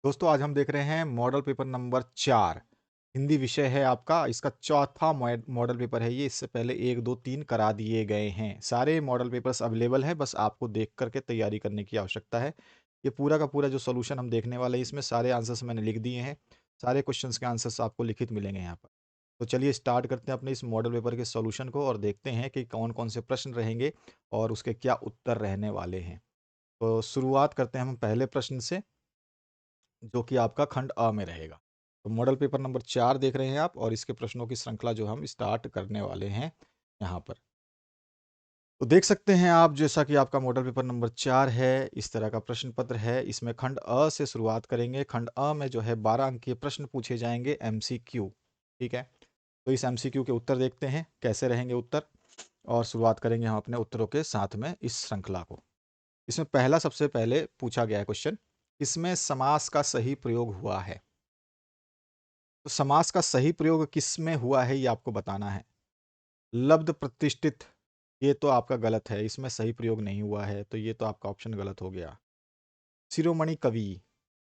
दोस्तों आज हम देख रहे हैं मॉडल पेपर नंबर 4। हिंदी विषय है आपका, इसका चौथा मॉडल पेपर है ये। इससे पहले 1, 2, 3 करा दिए गए हैं। सारे मॉडल पेपर्स अवेलेबल हैं, बस आपको देख कर के तैयारी करने की आवश्यकता है। ये पूरा का पूरा जो सॉल्यूशन हम देखने वाले हैं, इसमें सारे आंसर्स मैंने लिख दिए हैं। सारे क्वेश्चंस के आंसर्स आपको लिखित मिलेंगे यहाँ पर। तो चलिए स्टार्ट करते हैं अपने इस मॉडल पेपर के सॉल्यूशन को और देखते हैं कि कौन-कौन से प्रश्न रहेंगे और उसके क्या उत्तर रहने वाले हैं। तो शुरुआत करते हैं हम पहले प्रश्न से, जो कि आपका खंड अ में रहेगा। तो मॉडल पेपर नंबर 4 देख रहे हैं आप और इसके प्रश्नों की श्रृंखला जो हम स्टार्ट करने वाले हैं यहाँ पर। तो देख सकते हैं आप, जैसा कि आपका मॉडल पेपर नंबर 4 है, इस तरह का प्रश्न पत्र है। इसमें खंड अ से शुरुआत करेंगे। खंड अ में जो है 12 अंक के प्रश्न पूछे जाएँगे एमसीक्यू, ठीक है? तो इस एमसीक्यू के उत्तर देखते हैं, कैसे रहेंगे उत्तर, और शुरुआत करेंगे हम अपने उत्तरों के साथ में इस श्रृंखला को। इसमें पहला सबसे पहले पूछा गया है क्वेश्चन, इसमें समास का सही प्रयोग हुआ है। तो समास का सही प्रयोग किस में हुआ है ये आपको बताना है। लब्ध प्रतिष्ठित, ये तो आपका गलत है, इसमें सही प्रयोग नहीं हुआ है, तो ये तो आपका ऑप्शन गलत हो गया। शिरोमणि कवि,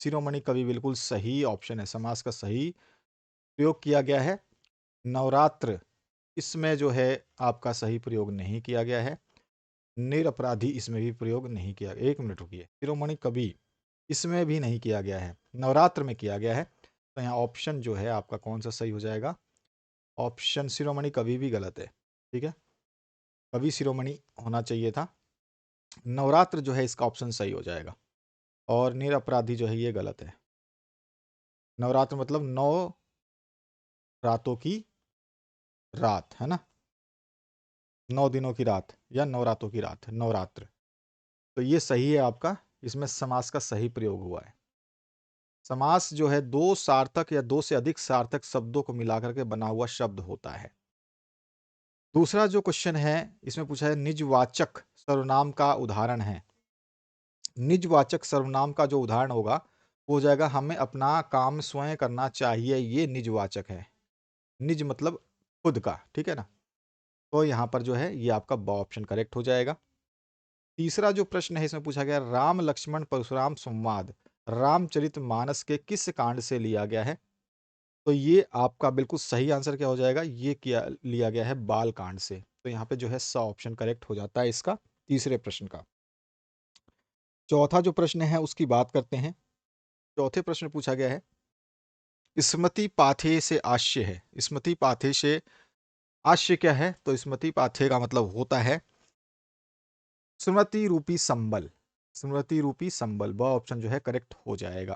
शिरोमणि कवि बिल्कुल सही ऑप्शन है, समास का सही प्रयोग किया गया है। नवरात्र, इसमें जो है आपका सही प्रयोग नहीं किया गया है। निरपराधी, इसमें भी प्रयोग नहीं किया। एक मिनट रुकिए, शिरोमणि कवि इसमें भी नहीं किया गया है, नवरात्र में किया गया है। तो यहाँ ऑप्शन जो है आपका कौन सा सही हो जाएगा? ऑप्शन शिरोमणि कभी भी गलत है, ठीक है? कवि शिरोमणि होना चाहिए था। नवरात्र जो है इसका ऑप्शन सही हो जाएगा और निरपराधी जो है ये गलत है। नवरात्र मतलब 9 रातों की रात, है ना? 9 दिनों की रात या 9 रातों की रात, नवरात्र। तो ये सही है आपका, इसमें समास का सही प्रयोग हुआ है। समास जो है 2 सार्थक या 2 से अधिक सार्थक शब्दों को मिलाकर के बना हुआ शब्द होता है। दूसरा जो क्वेश्चन है, इसमें पूछा है निजवाचक सर्वनाम का उदाहरण है। निजवाचक सर्वनाम का जो उदाहरण होगा, वो हो जाएगा हमें अपना काम स्वयं करना चाहिए, ये निजवाचक है। निज मतलब खुद का, ठीक है ना? तो यहाँ पर जो है ये आपका ब ऑप्शन करेक्ट हो जाएगा। तीसरा जो प्रश्न है, इसमें पूछा गया राम लक्ष्मण परशुराम संवाद रामचरितमानस के किस कांड से लिया गया है? तो ये आपका बिल्कुल सही आंसर क्या हो जाएगा? ये किया लिया गया है बाल कांड से। तो यहाँ पे जो है स ऑप्शन करेक्ट हो जाता है इसका, तीसरे प्रश्न का। चौथा जो प्रश्न है उसकी बात करते हैं। चौथे प्रश्न पूछा गया है, स्मृति पाथे से आश्य है। स्मृति पाथे से आश्य क्या है? तो स्मृति पाथे का मतलब होता है स्मृति रूपी संबल। स्मृति रूपी संबल, ब ऑप्शन जो है करेक्ट हो जाएगा।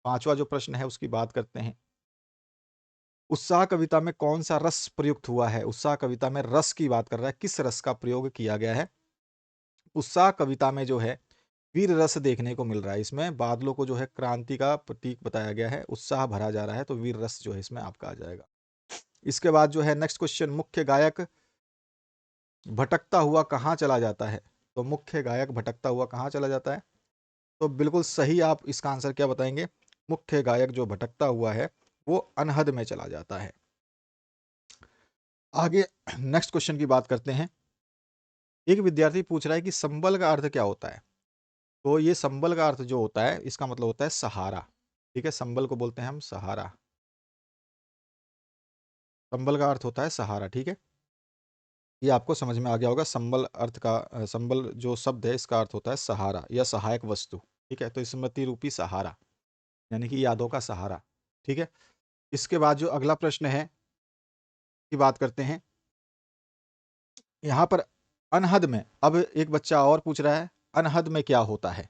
पांचवा जो प्रश्न है उसकी बात करते हैं। उत्साह कविता में कौन सा रस प्रयुक्त हुआ है? उत्साह कविता में रस की बात कर रहा है, किस रस का प्रयोग किया गया है? उत्साह कविता में जो है वीर रस देखने को मिल रहा है। इसमें बादलों को जो है क्रांति का प्रतीक बताया गया है, उत्साह भरा जा रहा है, तो वीर रस जो है इसमें आपका आ जाएगा। इसके बाद जो है नेक्स्ट क्वेश्चन, मुख्य गायक भटकता हुआ कहाँ चला जाता है? तो मुख्य गायक भटकता हुआ कहाँ चला जाता है? तो बिल्कुल सही आप इसका आंसर क्या बताएंगे? मुख्य गायक जो भटकता हुआ है वो अनहद में चला जाता है। आगे नेक्स्ट क्वेश्चन की बात करते हैं। एक विद्यार्थी पूछ रहा है कि संबल का अर्थ क्या होता है? तो ये संबल का अर्थ जो होता है, इसका मतलब होता है सहारा, ठीक है? संबल को बोलते हैं हम सहारा। संबल का अर्थ होता है सहारा, ठीक है? ये आपको समझ में आ गया होगा। संबल अर्थ का संबल जो शब्द है इसका अर्थ होता है सहारा या सहायक वस्तु, ठीक है? तो स्मृति रूपी सहारा यानी कि यादों का सहारा, ठीक है? इसके बाद जो अगला प्रश्न है की बात करते हैं। यहाँ पर अनहद में, अब एक बच्चा और पूछ रहा है अनहद में क्या होता है?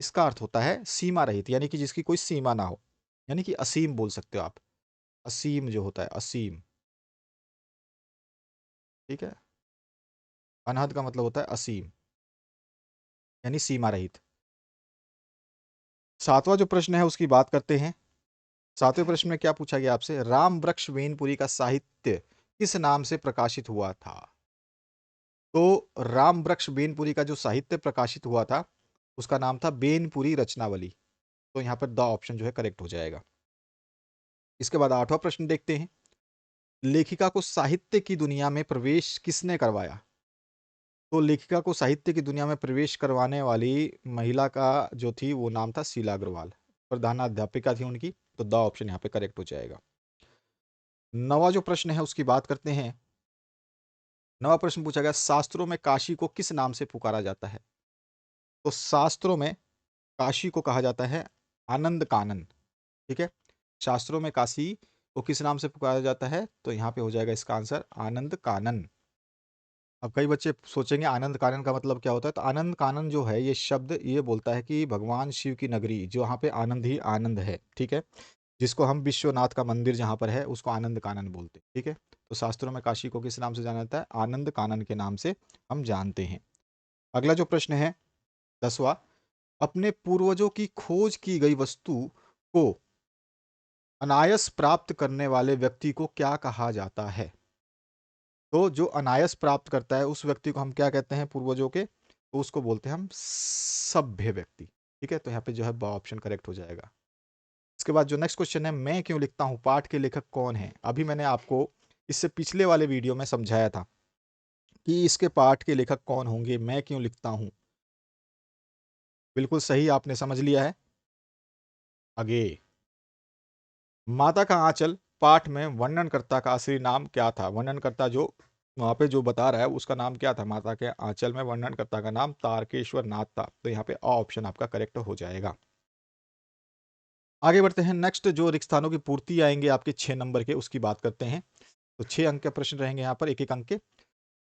इसका अर्थ होता है सीमा रहित, यानी कि जिसकी कोई सीमा ना हो, यानी कि असीम बोल सकते हो आप। असीम जो होता है, असीम, ठीक है? अनहद का मतलब होता है असीम, यानी सीमा रहित। सातवां जो प्रश्न है उसकी बात करते हैं। सातवें प्रश्न में क्या पूछा गया आपसे? राम वृक्ष वेनपुरी का साहित्य किस नाम से प्रकाशित हुआ था? तो राम वृक्ष बेनपुरी का जो साहित्य प्रकाशित हुआ था उसका नाम था बेनपुरी रचनावली। तो यहाँ पर द ऑप्शन जो है करेक्ट हो जाएगा। इसके बाद आठवां प्रश्न देखते हैं। लेखिका को साहित्य की दुनिया में प्रवेश किसने करवाया? तो लेखिका को साहित्य की दुनिया में प्रवेश करवाने वाली महिला का जो थी वो नाम था शीला अग्रवाल। प्रधानाध्यापिका थी उनकी, तो द ऑप्शन यहाँ पे करेक्ट हो जाएगा। नवा जो प्रश्न है उसकी बात करते हैं। नवा प्रश्न पूछा गया, शास्त्रों में काशी को किस नाम से पुकारा जाता है? तो शास्त्रों में काशी को कहा जाता है आनंद कानन। ठीक है, शास्त्रों में काशी को किस नाम से पुकारा जाता है? तो यहाँ पे हो जाएगा इसका आंसर आनंद कानन। अब कई बच्चे सोचेंगे आनंद कानन का मतलब क्या होता है, तो आनंद कानन जो है ये शब्द ये बोलता है कि भगवान शिव की नगरी जो वहाँ पे आनंद ही आनंद है। ठीक है, जिसको हम विश्वनाथ का मंदिर जहाँ पर है उसको आनंद कानन बोलते हैं। ठीक है, तो शास्त्रों में काशी को किस नाम से जाना जाता है? आनंद कानन के नाम से हम जानते हैं। अगला जो प्रश्न है 10वां, अपने पूर्वजों की खोज की गई वस्तु को अनायास प्राप्त करने वाले व्यक्ति को क्या कहा जाता है? तो जो अनायास प्राप्त करता है उस व्यक्ति को हम क्या कहते हैं पूर्वजों के? तो उसको बोलते हैं हम सभ्य व्यक्ति। ठीक है, तो यहाँ पे जो है ब ऑप्शन करेक्ट हो जाएगा। इसके बाद जो नेक्स्ट क्वेश्चन है, मैं क्यों लिखता हूँ पाठ के लेखक कौन है? अभी मैंने आपको इससे पिछले वाले वीडियो में समझाया था कि इसके पाठ के लेखक कौन होंगे, मैं क्यों लिखता हूँ। बिल्कुल सही आपने समझ लिया है। आगे, माता का आंचल पाठ में वर्णनकर्ता का असली नाम क्या था? वर्णनकर्ता जो वहां पे जो बता रहा है उसका नाम क्या था? माता के आंचल में वर्णनकर्ता का नाम तारकेश्वर नाथ था। तो यहाँ पे ऑप्शन आपका करेक्ट हो जाएगा। आगे बढ़ते हैं, नेक्स्ट जो रिक्त स्थानों की पूर्ति आएंगे आपके 6 नंबर के, उसकी बात करते हैं। तो 6 अंक के प्रश्न रहेंगे यहाँ पर, एक एक अंक के।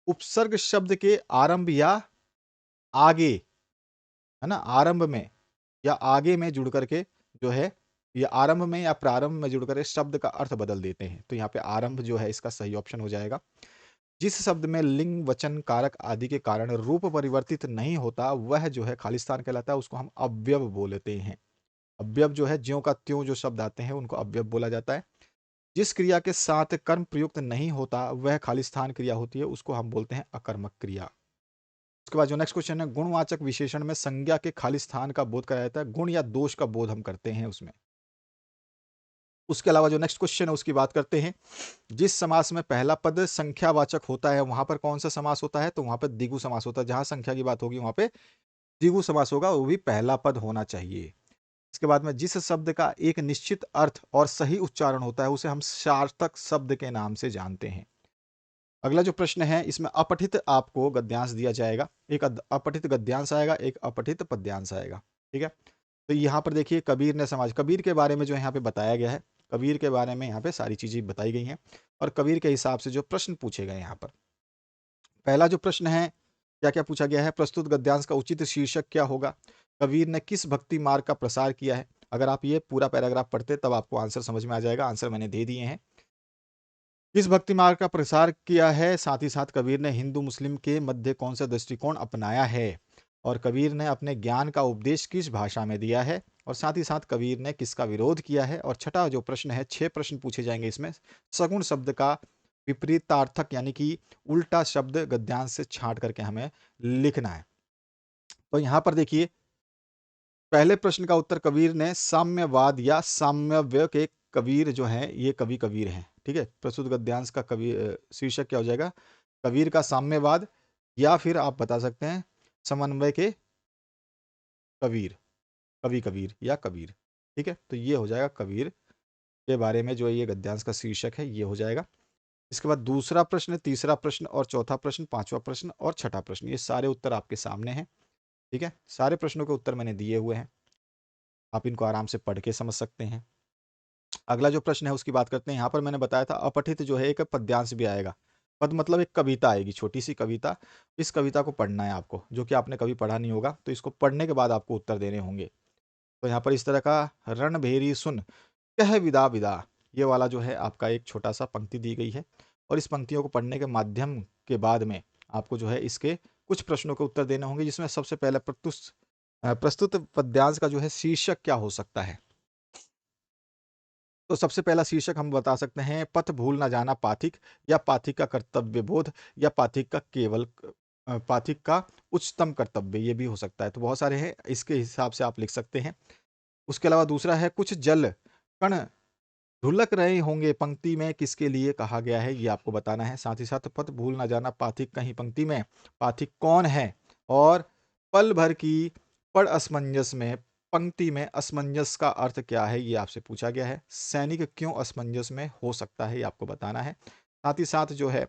उपसर्ग शब्द के आरंभ या आगे, है ना, आरंभ में या आगे में जुड़ करके जो है, या आरंभ में या प्रारंभ में जुड़ कर शब्द का अर्थ बदल देते हैं। तो यहाँ पे आरंभ जो है इसका सही ऑप्शन हो जाएगा। जिस शब्द में लिंग वचन कारक आदि के कारण रूप परिवर्तित नहीं होता वह जो है खालिस्तान कहलाता है, उसको हम अव्यव बोलते हैं। अव्यव जो है ज्यों का त्यों जो शब्द आते हैं उनको अव्यव बोला जाता है। जिस क्रिया के साथ कर्म प्रयुक्त नहीं होता वह खालिस्तान क्रिया होती है, उसको हम बोलते हैं अकर्मक क्रिया। उसके बाद जो नेक्स्ट क्वेश्चन है, गुणवाचक विशेषण में संज्ञा के खालिस्तान का बोध कराया जाता है, गुण या दोष का बोध हम करते हैं उसमें। उसके अलावा जो नेक्स्ट क्वेश्चन है उसकी बात करते हैं। जिस समास में पहला पद संख्यावाचक होता है वहां पर कौन सा समास होता है? तो वहां पर द्विगु समास होता है। जहां संख्या की बात होगी वहां पे द्विगु समास होगा, वो भी पहला पद होना चाहिए। इसके बाद में जिस शब्द का एक निश्चित अर्थ और सही उच्चारण होता है उसे हम सार्थक शब्द के नाम से जानते हैं। अगला जो प्रश्न है इसमें अपठित आपको गद्यांश दिया जाएगा, एक अपठित गद्यांश आएगा, एक अपठित पद्यांश आएगा। ठीक है, तो यहाँ पर देखिए कबीर ने समाज, कबीर के बारे में जो यहाँ पे बताया गया है, कबीर के बारे में यहाँ पे सारी चीजें बताई गई हैं और कबीर के हिसाब से जो प्रश्न पूछे गए यहाँ पर। पहला जो प्रश्न है, क्या क्या पूछा गया है? प्रस्तुत गद्यांश का उचित शीर्षक क्या होगा? कबीर ने किस भक्ति मार्ग का प्रसार किया है? अगर आप ये पूरा पैराग्राफ पढ़ते तब आपको आंसर समझ में आ जाएगा। आंसर मैंने दे दिए हैं। किस भक्ति मार्ग का प्रसार किया है, साथ ही साथ कबीर ने हिंदू मुस्लिम के मध्य कौन सा दृष्टिकोण अपनाया है, और कबीर ने अपने ज्ञान का उपदेश किस भाषा में दिया है, और साथ ही साथ कबीर ने किसका विरोध किया है। और छठा जो प्रश्न है, 6 प्रश्न पूछे जाएंगे इसमें। सगुण शब्द का विपरीतार्थक यानी कि उल्टा शब्द गद्यांश से छांट करके हमें लिखना है। तो यहाँ पर देखिए पहले प्रश्न का उत्तर, कबीर ने साम्यवाद या साम्यव्य के कबीर जो हैं ये कवि कबीर हैं। ठीक है, प्रस्तुत गद्यांश का कवि शीर्षक क्या हो जाएगा? कबीर का साम्यवाद, या फिर आप बता सकते हैं समन्वय के कबीर, कवि कबीर या कबीर। ठीक है, तो ये हो जाएगा कबीर के बारे में जो ये गद्यांश का शीर्षक है ये हो जाएगा। इसके बाद दूसरा प्रश्न, तीसरा प्रश्न और चौथा प्रश्न, पांचवा प्रश्न और छठा प्रश्न, ये सारे उत्तर आपके सामने हैं। ठीक है, सारे प्रश्नों के उत्तर मैंने दिए हुए हैं, आप इनको आराम से पढ़ के समझ सकते हैं। अगला जो प्रश्न है उसकी बात करते हैं। यहाँ पर मैंने बताया था अपठित जो है एक पद्यांश भी आएगा। पद मतलब एक कविता आएगी, छोटी सी कविता। इस कविता को पढ़ना है आपको, जो कि आपने कभी पढ़ा नहीं होगा, तो इसको पढ़ने के बाद आपको उत्तर देने होंगे। तो यहाँ पर इस तरह का, रणभेरी सुन कह विदा विदा, ये वाला जो है आपका एक छोटा सा पंक्ति दी गई है, और इस पंक्तियों को पढ़ने के माध्यम के बाद में आपको जो है इसके कुछ प्रश्नों के उत्तर देने होंगे, जिसमें सबसे पहले प्रस्तुत पद्यांश का जो है शीर्षक क्या हो सकता है। तो सबसे पहला शीर्षक हम बता सकते हैं, पथ भूल ना जाना पाथिक, या पाथिक का कर्तव्य बोध, या पाथिक का केवल पाथिक का उच्चतम कर्तव्य, ये भी हो सकता है। तो बहुत सारे हैं, इसके हिसाब से आप लिख सकते हैं। उसके अलावा दूसरा है, कुछ जल कण ढुलक रहे होंगे पंक्ति में, किसके लिए कहा गया है ये आपको बताना है। साथ ही साथ पथ भूल ना जाना पाथिक कहीं पंक्ति में, पाथिक कौन है, और पल भर की पड़ असमंजस में पंक्ति में असमंजस का अर्थ क्या है, ये आपसे पूछा गया है। सैनिक क्यों असमंजस में हो सकता है, ये आपको बताना है। साथ ही साथ जो है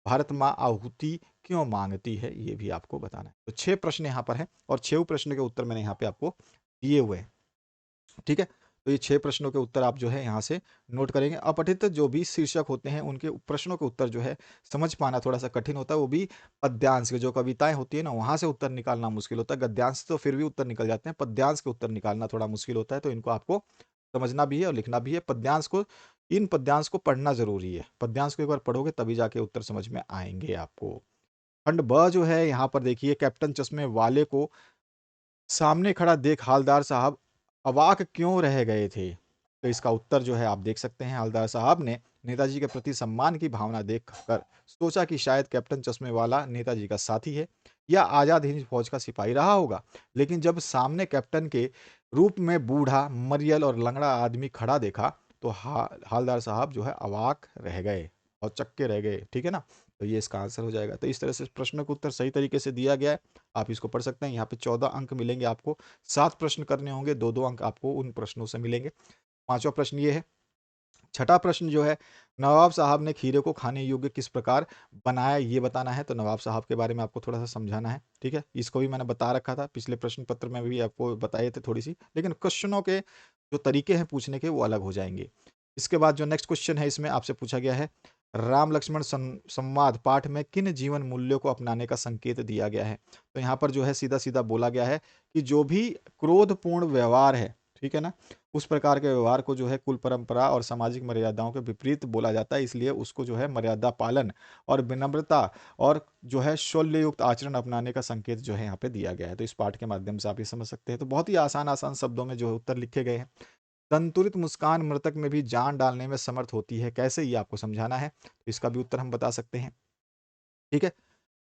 भारत माँ आहुति क्यों मांगती है, ये भी आपको बताना है। तो 6 प्रश्न यहाँ पर हैं और 6 प्रश्न के उत्तर मैंने यहाँ पे आपको दिए हुए हैं। ठीक है, तो ये 6 प्रश्नों के उत्तर आप जो है यहाँ से नोट करेंगे। अपठित जो भी शीर्षक होते हैं उनके प्रश्नों के उत्तर जो है समझ पाना थोड़ा सा कठिन होता है, वो भी पद्यांश के जो कविताएं होती है ना, वहां से उत्तर निकालना मुश्किल होता है। गद्यांश से तो फिर भी उत्तर निकल जाते हैं, पद्यांश के उत्तर निकालना थोड़ा मुश्किल होता है। तो इनको आपको समझना भी है और लिखना भी है। पद्यांश को, इन पद्यांश को पढ़ना जरूरी है। पद्यांश को एक बार पढ़ोगे तभी जाके उत्तर समझ में आएंगे आपको। खंड ब जो है यहाँ पर देखिए, कैप्टन चश्मे वाले को सामने खड़ा देख हालदार साहब अवाक क्यों रह गए थे। तो इसका उत्तर जो है आप देख सकते हैं, हालदार साहब ने नेताजी के प्रति सम्मान की भावना देखकर सोचा कि शायद कैप्टन चश्मे वाला नेताजी का साथी है या आजाद हिंद फौज का सिपाही रहा होगा। लेकिन जब सामने कैप्टन के रूप में बूढ़ा, मरियल और लंगड़ा आदमी खड़ा देखा तो हालदार साहब जो है अवाक रह गए और चक्के रह गए। ठीक है ना, तो ये इसका आंसर हो जाएगा। तो इस तरह से प्रश्न का उत्तर सही तरीके से दिया गया है, आप इसको पढ़ सकते हैं। यहाँ पे 14 अंक मिलेंगे आपको, 7 प्रश्न करने होंगे, 2-2 अंक आपको उन प्रश्नों से मिलेंगे। पांचवा प्रश्न ये है। छठा प्रश्न जो है, नवाब साहब ने खीरे को खाने योग्य किस प्रकार बनाया, ये बताना है। तो नवाब साहब के बारे में आपको थोड़ा सा समझाना है। ठीक है, इसको भी मैंने बता रखा था पिछले प्रश्न पत्र में भी आपको बताए थे थोड़ी सी, लेकिन क्वेश्चनों के जो तरीके हैं पूछने के वो अलग हो जाएंगे। इसके बाद जो नेक्स्ट क्वेश्चन है, इसमें आपसे पूछा गया है, राम लक्ष्मण संवाद पाठ में किन जीवन मूल्यों को अपनाने का संकेत दिया गया है। तो यहाँ पर जो है सीधा सीधा बोला गया है कि जो भी क्रोधपूर्ण व्यवहार है, ठीक है ना, उस प्रकार के व्यवहार को जो है कुल परंपरा और सामाजिक मर्यादाओं के विपरीत बोला जाता है, इसलिए उसको जो है मर्यादा पालन और विनम्रता और जो है शौल्ययुक्त आचरण अपनाने का संकेत जो है यहाँ पे दिया गया है। तो इस पाठ के माध्यम से आप ये समझ सकते हैं। तो बहुत ही आसान आसान शब्दों में जो है उत्तर लिखे गए हैं। संतुलित मुस्कान मृतक में भी जान डालने में समर्थ होती है, कैसे, ये आपको समझाना है। तो इसका भी उत्तर हम बता सकते हैं। ठीक है,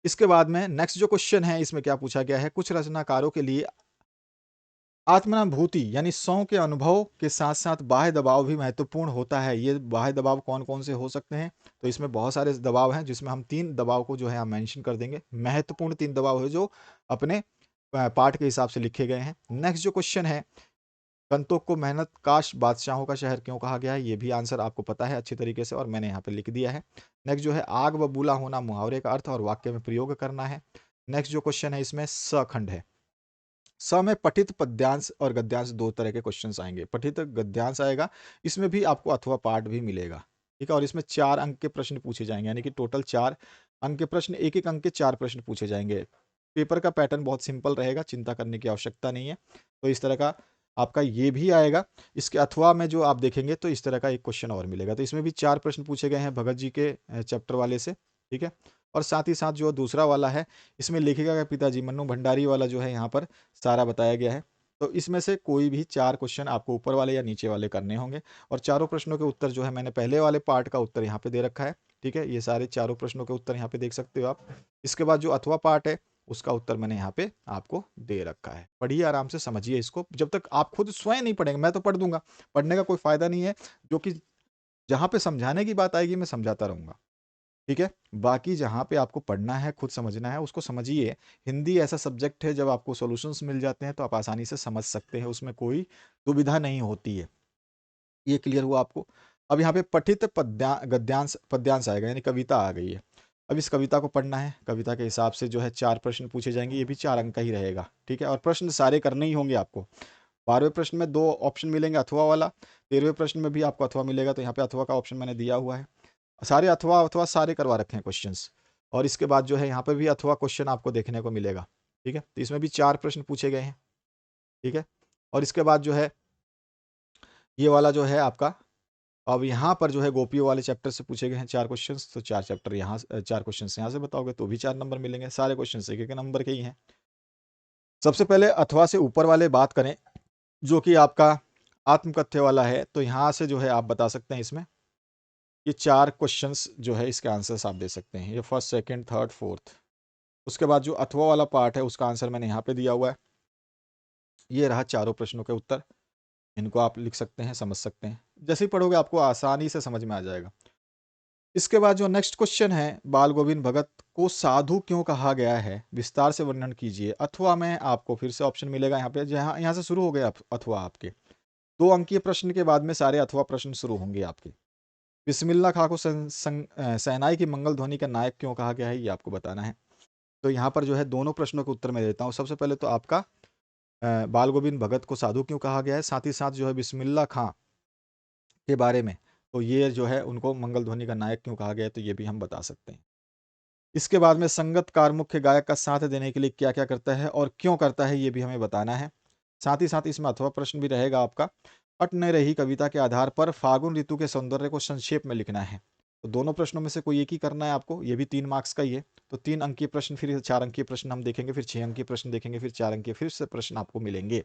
इसके बाद में नेक्स्ट जो क्वेश्चन है, इसमें क्या पूछा गया है, कुछ रचनाकारों के लिए आत्मानुभूति यानी सौ के अनुभव के साथ साथ बाह्य दबाव भी महत्वपूर्ण होता है। ये बाह्य दबाव कौन कौन से हो सकते हैं, तो इसमें बहुत सारे दबाव हैं, जिसमें हम 3 दबाव को जो है हम मेंशन कर देंगे। महत्वपूर्ण 3 दबाव है जो अपने पाठ के हिसाब से लिखे गए हैं। नेक्स्ट जो क्वेश्चन है, गंतोक को मेहनत काश बादशाहों का शहर क्यों कहा गया है, ये भी आंसर आपको पता है अच्छी तरीके से और मैंने यहाँ पे लिख दिया है। नेक्स्ट जो है, आग बबूला होना मुहावरे का अर्थ और वाक्य में प्रयोग करना है। नेक्स्ट जो क्वेश्चन है, इसमें सखंड है। स में पठित पद्यांश और गद्यांश 2 तरह के क्वेश्चंस आएंगे। पठित गद्यांश आएगा, इसमें भी आपको अथवा पाठ भी मिलेगा। ठीक है, और इसमें 4 अंक के प्रश्न पूछे जाएंगे, यानी कि टोटल 4 अंक के प्रश्न, एक एक अंक के 4 प्रश्न पूछे जाएंगे। पेपर का पैटर्न बहुत सिंपल रहेगा, चिंता करने की आवश्यकता नहीं है। तो इस तरह का आपका ये भी आएगा। इसके अथवा में जो आप देखेंगे तो इस तरह का एक क्वेश्चन और मिलेगा। तो इसमें भी 4 प्रश्न पूछे गए हैं भगत जी के चैप्टर वाले से। ठीक है, और साथ ही साथ जो दूसरा वाला है, इसमें लेखिका के पिताजी मन्नू भंडारी वाला जो है यहाँ पर सारा बताया गया है। तो इसमें से कोई भी 4 क्वेश्चन आपको ऊपर वाले या नीचे वाले करने होंगे और चारों प्रश्नों के उत्तर जो है मैंने पहले वाले पार्ट का उत्तर यहाँ पे दे रखा है। ठीक है, ये सारे चारों प्रश्नों के उत्तर यहाँ पे देख सकते हो आप। इसके बाद जो अथवा पार्ट है उसका उत्तर मैंने यहाँ पे आपको दे रखा है। पढ़िए आराम से, समझिए इसको। जब तक आप खुद स्वयं नहीं पढ़ेंगे, मैं तो पढ़ दूंगा, पढ़ने का कोई फायदा नहीं है। जो कि जहां पे समझाने की बात आएगी मैं समझाता रहूंगा। ठीक है, बाकी जहाँ पे आपको पढ़ना है, खुद समझना है, उसको समझिए। हिंदी ऐसा सब्जेक्ट है, जब आपको सॉल्यूशंस मिल जाते हैं तो आप आसानी से समझ सकते हैं, उसमें कोई दुविधा नहीं होती है। ये क्लियर हुआ आपको। अब यहाँ पे पठित गद्यांश पद्यांश आएगा, यानी कविता आ गई है। अब इस कविता को पढ़ना है, कविता के हिसाब से जो है 4 प्रश्न पूछे जाएंगे, ये भी 4 अंक का ही रहेगा। ठीक है, और प्रश्न सारे करने ही होंगे आपको। 12वें प्रश्न में 2 ऑप्शन मिलेंगे अथवा वाला, 13वें प्रश्न में भी आपको अथवा मिलेगा, तो यहाँ पे अथवा का ऑप्शन मैंने दिया हुआ है। सारे अथवा अथवा सारे करवा रखे हैं क्वेश्चंस। और इसके बाद जो है यहाँ पे भी अथवा क्वेश्चन आपको देखने को मिलेगा। ठीक है, तो इसमें भी 4 प्रश्न पूछे गए हैं। ठीक है, और इसके बाद जो है ये वाला जो है आपका, अब यहाँ पर जो है गोपियों वाले चैप्टर से पूछे गए हैं 4 क्वेश्चंस। तो 4 चैप्टर यहाँ 4 क्वेश्चंस यहाँ से बताओगे तो भी 4 नंबर मिलेंगे। सारे क्वेश्चन एक एक नंबर के ही हैं। सबसे पहले अथवा से ऊपर वाले बात करें, जो कि आपका आत्मकथ्य वाला है, तो यहाँ से जो है आप बता सकते हैं इसमें ये 4 क्वेश्चंस जो है इसके आंसर्स आप दे सकते हैं, ये फर्स्ट, सेकंड, थर्ड, फोर्थ। उसके बाद जो अथवा वाला पार्ट है उसका आंसर मैंने यहाँ पे दिया हुआ है। ये रहा चारों प्रश्नों के उत्तर, इनको आप लिख सकते हैं, समझ सकते हैं। जैसे ही पढ़ोगे आपको आसानी से समझ में आ जाएगा। इसके बाद जो नेक्स्ट क्वेश्चन है, बाल गोविंद भगत को साधु क्यों कहा गया है, विस्तार से वर्णन कीजिए। अथवा में आपको फिर से ऑप्शन मिलेगा यहाँ पे, जहाँ यहाँ से शुरू हो गए अथवा आपके 2 अंकीय प्रश्न के बाद में सारे अथवा प्रश्न शुरू होंगे आपके। बिस्मिल्लाह खां को शहनाई की मंगल ध्वनि का नायक क्यों कहा गया है, ये आपको बताना है। तो यहाँ पर जो है दोनों प्रश्नों के उत्तर मैं देता हूँ। सबसे पहले तो आपका बाल गोविंद भगत को साधु क्यों कहा गया है, साथ ही साथ जो है बिस्मिल्लाह खां के बारे में, तो ये जो है उनको मंगल ध्वनि का नायक क्यों कहा गया है, तो ये भी हम बता सकते हैं। इसके बाद में संगतकार मुख्य गायक का साथ देने के लिए क्या क्या करता है और क्यों करता है, ये भी हमें बताना है। साथ ही साथ इसमें अथवा प्रश्न भी रहेगा आपका, अट न रही कविता के आधार पर फागुन ऋतु के सौंदर्य को संक्षेप में लिखना है। तो दोनों प्रश्नों में से कोई एक ही करना है आपको, ये भी 3 मार्क्स का ही है। तो 3 अंकीय प्रश्न, फिर 4 अंकीय प्रश्न हम देखेंगे, फिर 6 अंकीय प्रश्न देखेंगे, फिर 4 अंकीय फिर से प्रश्न आपको मिलेंगे।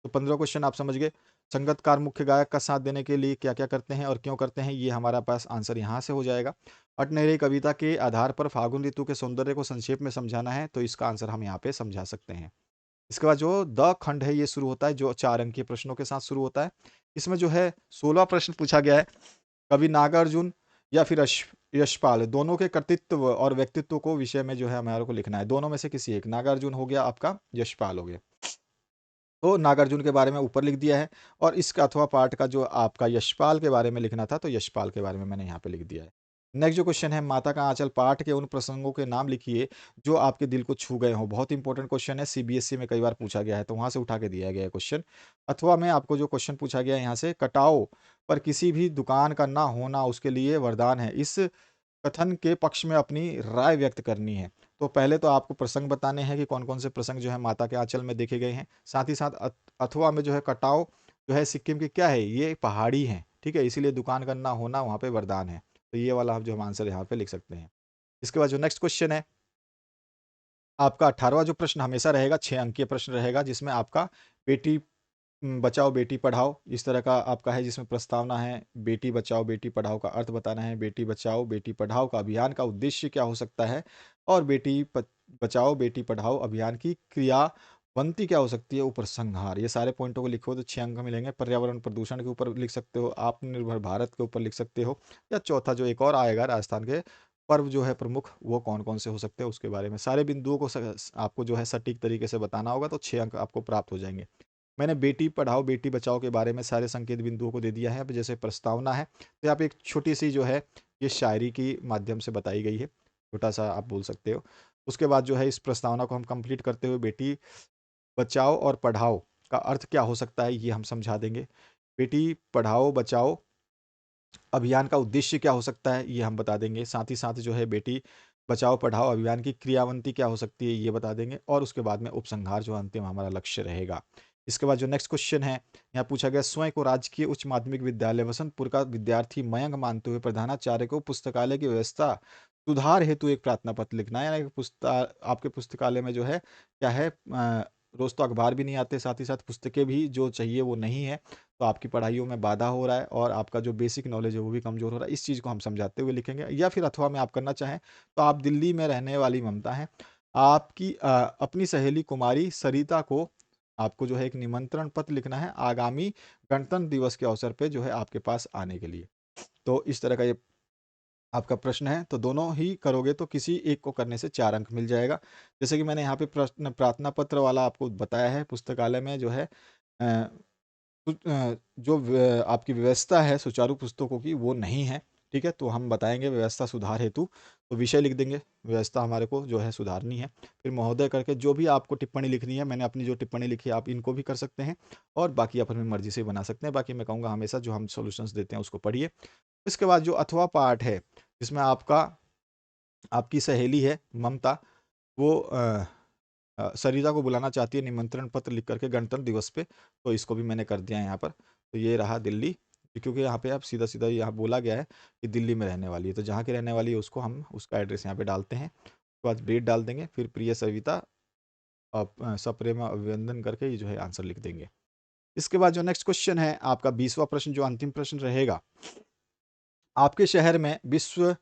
तो 15 क्वेश्चन आप समझ गए। संगतकार मुख्य गायक का साथ देने के लिए क्या क्या करते हैं और क्यों करते हैं, ये हमारा पास आंसर यहाँ से हो जाएगा। अटनेरी कविता के आधार पर फागुन ऋतु के सौंदर्य को संक्षेप में समझाना है, तो इसका आंसर हम यहाँ पे समझा सकते हैं। इसके बाद जो द खंड है ये शुरू होता है, जो 4 अंकीय प्रश्नों के साथ शुरू होता है। इसमें जो है 16 प्रश्न पूछा गया है। कवि नागार्जुन या फिर यशपाल, दोनों के कर्तृत्व और व्यक्तित्व को विषय में जो है हमारे को लिखना है। दोनों में से किसी एक, नागार्जुन हो गया आपका, यशपाल हो गया। तो नागार्जुन के बारे में ऊपर लिख दिया है, और इसका अथवा पार्ट का जो आपका यशपाल के बारे में लिखना था, तो यशपाल के बारे में मैंने यहाँ पे लिख दिया है। नेक्स्ट जो क्वेश्चन है, माता का आंचल पाठ के उन प्रसंगों के नाम लिखिए जो आपके दिल को छू गए हों। बहुत इंपॉर्टेंट क्वेश्चन है, सीबीएसई में कई बार पूछा गया है, तो वहां से उठा के दिया गया है क्वेश्चन। अथवा में आपको जो क्वेश्चन पूछा गया है यहाँ से, कटाओ पर किसी भी दुकान का ना होना उसके लिए वरदान है, इस कथन के पक्ष में अपनी राय व्यक्त करनी है। तो पहले तो आपको प्रसंग बताने हैं कि कौन कौन से प्रसंग जो है माता के आंचल में देखे गए हैं। साथ ही साथ अथवा में जो है कटाव जो है सिक्किम की क्या है, ये पहाड़ी है, ठीक है, इसीलिए दुकान का ना होना वहाँ पे वरदान है। तो ये वाला आप जो हम आंसर यहाँ पे लिख सकते हैं। इसके बाद जो नेक्स्ट क्वेश्चन है आपका 18वां जो प्रश्न हमेशा रहेगा, 6 अंकीय प्रश्न रहेगा, जिसमें आपका बेटी बचाओ बेटी पढ़ाओ इस तरह का आपका है, जिसमें प्रस्तावना है, बेटी बचाओ बेटी पढ़ाओ का अर्थ बताना है, बेटी बचाओ बेटी पढ़ाओ का अभियान का उद्देश्य क्या हो सकता है, और बचाओ बेटी पढ़ाओ अभियान की क्रियावंती क्या हो सकती है, उपसंहार। ये सारे पॉइंटों को लिखो तो 6 अंक मिलेंगे। पर्यावरण प्रदूषण के ऊपर लिख सकते हो, आत्मनिर्भर भारत के ऊपर लिख सकते हो, या चौथा जो एक और आएगा, राजस्थान के पर्व जो है प्रमुख, वो कौन कौन से हो सकते हैं उसके बारे में सारे बिंदुओं को आपको जो है सटीक तरीके से बताना होगा, तो 6 अंक आपको प्राप्त हो जाएंगे। मैंने बेटी पढ़ाओ बेटी बचाओ के बारे में सारे संकेत बिंदुओं को दे दिया है। अब जैसे प्रस्तावना है, तो यहाँ पे एक छोटी सी जो है ये शायरी की माध्यम से बताई गई है, छोटा सा आप बोल सकते हो। उसके बाद जो है इस प्रस्तावना को हम कंप्लीट करते हुए बेटी बचाओ और पढ़ाओ का अर्थ क्या हो सकता है ये हम समझा देंगे। बेटी पढ़ाओ बचाओ अभियान का उद्देश्य क्या हो सकता है ये हम बता देंगे। साथ ही साथ जो है बेटी बचाओ पढ़ाओ अभियान की क्रियावंती क्या हो सकती है ये बता देंगे, और उसके बाद में उपसंहार जो अंतिम हमारा लक्ष्य रहेगा। इसके बाद जो नेक्स्ट क्वेश्चन है, यहाँ पूछा गया, स्वयं को राजकीय उच्च माध्यमिक विद्यालय वसंतपुर का विद्यार्थी मयंक मानते हुए प्रधानाचार्य को पुस्तकालय की व्यवस्था सुधार हेतु एक प्रार्थना पत्र लिखना है। यानी कि आपके पुस्तकालय में जो है क्या है, रोज तो अखबार भी नहीं आते, साथ ही साथ पुस्तकें भी जो चाहिए वो नहीं है, तो आपकी पढ़ाइयों में बाधा हो रहा है और आपका जो बेसिक नॉलेज है वो भी कमज़ोर हो रहा है। इस चीज़ को हम समझाते हुए लिखेंगे। या फिर अथवा में आप करना चाहें तो आप दिल्ली में रहने वाली ममता हैं, आपकी अपनी सहेली कुमारी सरिता को आपको जो है एक निमंत्रण पत्र लिखना है आगामी गणतंत्र दिवस के अवसर पे जो है आपके पास आने के लिए। तो इस तरह का ये आपका प्रश्न है, तो दोनों ही करोगे तो किसी एक को करने से 4 अंक मिल जाएगा। जैसे कि मैंने यहाँ पे प्रश्न प्रार्थना पत्र वाला आपको बताया है, पुस्तकालय में जो है अ, जो आपकी व्यवस्था है सुचारू पुस्तकों की वो नहीं है, ठीक है, तो हम बताएंगे व्यवस्था सुधार हेतु, तो विषय लिख देंगे, व्यवस्था हमारे को जो है सुधारनी है। फिर महोदय करके जो भी आपको टिप्पणी लिखनी है, मैंने अपनी जो टिप्पणी लिखी है आप इनको भी कर सकते हैं, और बाकी आप अपनी मर्जी से बना सकते हैं। बाकी मैं कहूँगा हमेशा जो हम सॉल्यूशंस देते हैं उसको पढ़िए। इसके बाद जो अथवा पाठ है, जिसमें आपकी सहेली है ममता, वो सरिता को बुलाना चाहती है निमंत्रण पत्र लिख करके गणतंत्र दिवस पे, तो इसको भी मैंने कर दिया है यहाँ पर। तो ये रहा दिल्ली, क्योंकि यहाँ पे अब सीधा सीधा यहाँ बोला गया है कि दिल्ली में रहने वाली है, तो जहाँ की रहने वाली है उसको हम उसका एड्रेस यहाँ पे डालते हैं, उसके बाद डेट डाल देंगे, फिर प्रिय सविता सप्रेम अभिनंदन करके ये जो है आंसर लिख देंगे। इसके बाद जो नेक्स्ट क्वेश्चन है आपका 20वां प्रश्न, जो अंतिम प्रश्न रहेगा, आपके शहर में विश्व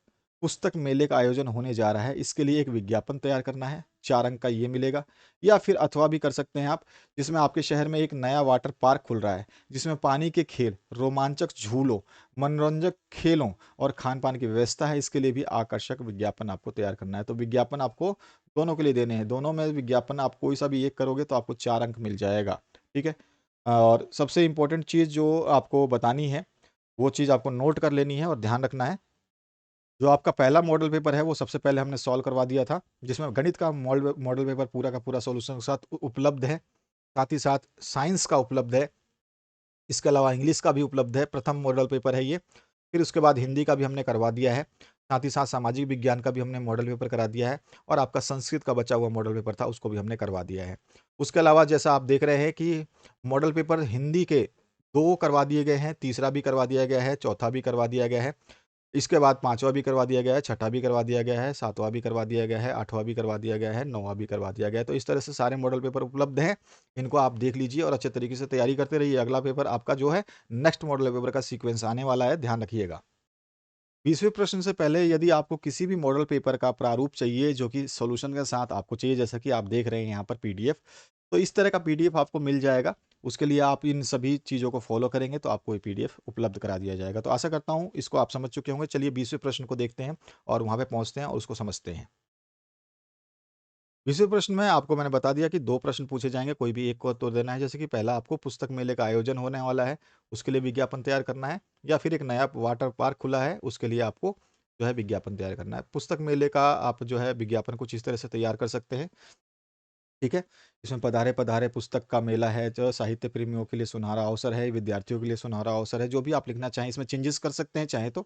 पुस्तक मेले का आयोजन होने जा रहा है, इसके लिए एक विज्ञापन तैयार करना है, 4 अंक का ये मिलेगा। या फिर अथवा भी कर सकते हैं आप, जिसमें आपके शहर में एक नया वाटर पार्क खुल रहा है, जिसमें पानी के खेल, रोमांचक झूलों, मनोरंजक खेलों और खान-पान की व्यवस्था है, इसके लिए भी आकर्षक विज्ञापन आपको तैयार करना है। तो विज्ञापन आपको दोनों के लिए देने हैं, दोनों में विज्ञापन आप कोई सा भी एक करोगे तो आपको 4 अंक मिल जाएगा, ठीक है? और सबसे इम्पोर्टेंट चीज़ जो आपको बतानी है, वो चीज़ आपको नोट कर लेनी है और ध्यान रखना है। जो आपका पहला मॉडल पेपर है वो सबसे पहले हमने सॉल्व करवा दिया था, जिसमें गणित का मॉडल पेपर पूरा का पूरा सॉल्यूशन के साथ उपलब्ध है। साथ ही साथ साइंस का उपलब्ध है। इसके अलावा इंग्लिश का भी उपलब्ध है, प्रथम मॉडल पेपर है ये। फिर उसके बाद हिंदी का भी हमने करवा दिया है। साथ ही साथ सामाजिक विज्ञान का भी हमने मॉडल पेपर करा दिया है और आपका संस्कृत का बचा हुआ मॉडल पेपर था, उसको भी हमने करवा दिया है। उसके अलावा जैसा आप देख रहे हैं कि मॉडल पेपर हिंदी के 2 करवा दिए गए हैं, तीसरा भी करवा दिया गया है, चौथा भी करवा दिया गया है। इसके बाद 5वाँ भी करवा दिया गया है, छठा भी करवा दिया गया है, 7वाँ भी करवा दिया गया है, 8वाँ भी करवा दिया गया है, 9वाँ भी करवा दिया गया है। तो इस तरह से सारे मॉडल पेपर उपलब्ध हैं। इनको आप देख लीजिए और अच्छे तरीके से तैयारी करते रहिए। अगला पेपर आपका जो है नेक्स्ट मॉडल पेपर का सीक्वेंस आने वाला है, ध्यान रखिएगा। 20वें प्रश्न से पहले यदि आपको किसी भी मॉडल पेपर का प्रारूप चाहिए जो कि सॉल्यूशन के साथ आपको चाहिए, जैसा कि आप देख रहे हैं यहाँ पर पीडीएफ, तो इस तरह का पीडीएफ आपको मिल जाएगा। उसके लिए आप इन सभी चीज़ों को फॉलो करेंगे तो आपको ये पीडीएफ उपलब्ध करा दिया जाएगा। तो आशा करता हूँ इसको आप समझ चुके होंगे। चलिए 20वें प्रश्न को देखते हैं और वहाँ पे पहुँचते हैं और उसको समझते हैं। 20वें प्रश्न में आपको मैंने बता दिया कि 2 प्रश्न पूछे जाएँगे, कोई भी एक को उत्तर देना है। जैसे कि पहला आपको पुस्तक मेले का आयोजन होने वाला है, उसके लिए विज्ञापन तैयार करना है या फिर एक नया वाटर पार्क खुला है, उसके लिए आपको जो है विज्ञापन तैयार करना है। पुस्तक मेले का आप जो है विज्ञापन कुछ इस तरह से तैयार कर सकते हैं। ठीक है? इसमें पधारे पधारे पुस्तक का मेला है, जो साहित्य प्रेमियों के लिए सुनहरा अवसर है, विद्यार्थियों के लिए सुनहरा अवसर है, जो भी आप लिखना चाहें इसमें चेंजेस कर सकते हैं चाहें तो।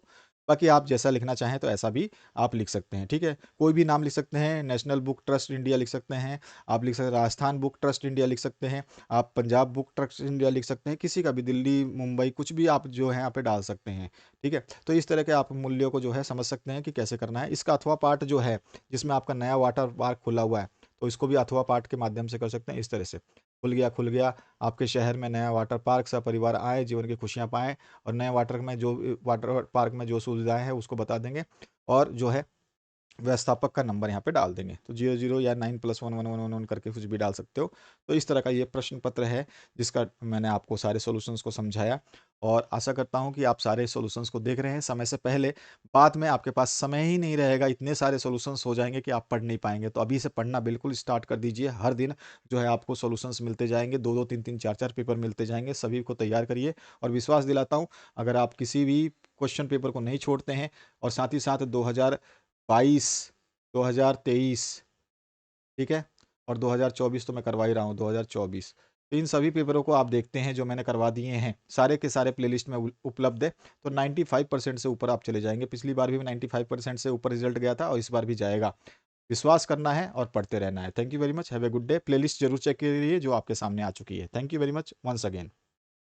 बाकी आप जैसा लिखना चाहें तो ऐसा भी आप लिख सकते हैं, ठीक है? कोई भी नाम लिख सकते हैं, नेशनल बुक ट्रस्ट इंडिया लिख सकते हैं, आप लिख सकते हैं राजस्थान बुक ट्रस्ट इंडिया लिख सकते हैं, आप पंजाब बुक ट्रस्ट इंडिया लिख सकते हैं, किसी का भी दिल्ली, मुंबई कुछ भी आप जो है यहाँ पे डाल सकते हैं, ठीक है? तो इस तरह के आप मूल्यों को जो है समझ सकते हैं कि कैसे करना है। इसका अथवा पार्ट जो है, जिसमें आपका नया वाटर पार्क खुला हुआ है, तो इसको भी अथवा पाठ के माध्यम से कर सकते हैं इस तरह से। खुल गया, आपके शहर में नया वाटर पार्क, सपरिवार आएँ, जीवन की खुशियाँ पाएँ और नए वाटर पार्क में जो सुविधाएँ हैं उसको बता देंगे और जो है व्यवस्थापक का नंबर यहाँ पे डाल देंगे। तो 00 या 9+1 1 1 1 1 करके कुछ भी डाल सकते हो। तो इस तरह का ये प्रश्न पत्र है, जिसका मैंने आपको सारे सॉल्यूशंस को समझाया और आशा करता हूँ कि आप सारे सॉल्यूशंस को देख रहे हैं समय से पहले। बाद में आपके पास समय ही नहीं रहेगा, इतने सारे सॉल्यूशंस हो जाएँगे कि आप पढ़ नहीं पाएँगे। तो अभी से पढ़ना बिल्कुल स्टार्ट कर दीजिए। हर दिन जो है आपको सॉल्यूशंस मिलते जाएँगे, 2-2 3-3 4-4 पेपर मिलते जाएँगे। सभी को तैयार करिए और विश्वास दिलाता हूँ, अगर आप किसी भी क्वेश्चन पेपर को नहीं छोड़ते हैं और साथ ही साथ 2022, 2023, ठीक है? और 2024 तो मैं करवा ही रहा हूँ, 2024। तो इन सभी पेपरों को आप देखते हैं जो मैंने करवा दिए हैं, सारे के सारे प्लेलिस्ट में उपलब्ध है। तो 95% से ऊपर आप चले जाएँगे। पिछली बार भी 95% से ऊपर रिज़ल्ट गया था और इस बार भी जाएगा। विश्वास करना है और पढ़ते रहना है। Thank you very much, have a good day. Playlist ज़रूर चेक करिए जो आपके सामने आ चुकी है। Thank you very much once again.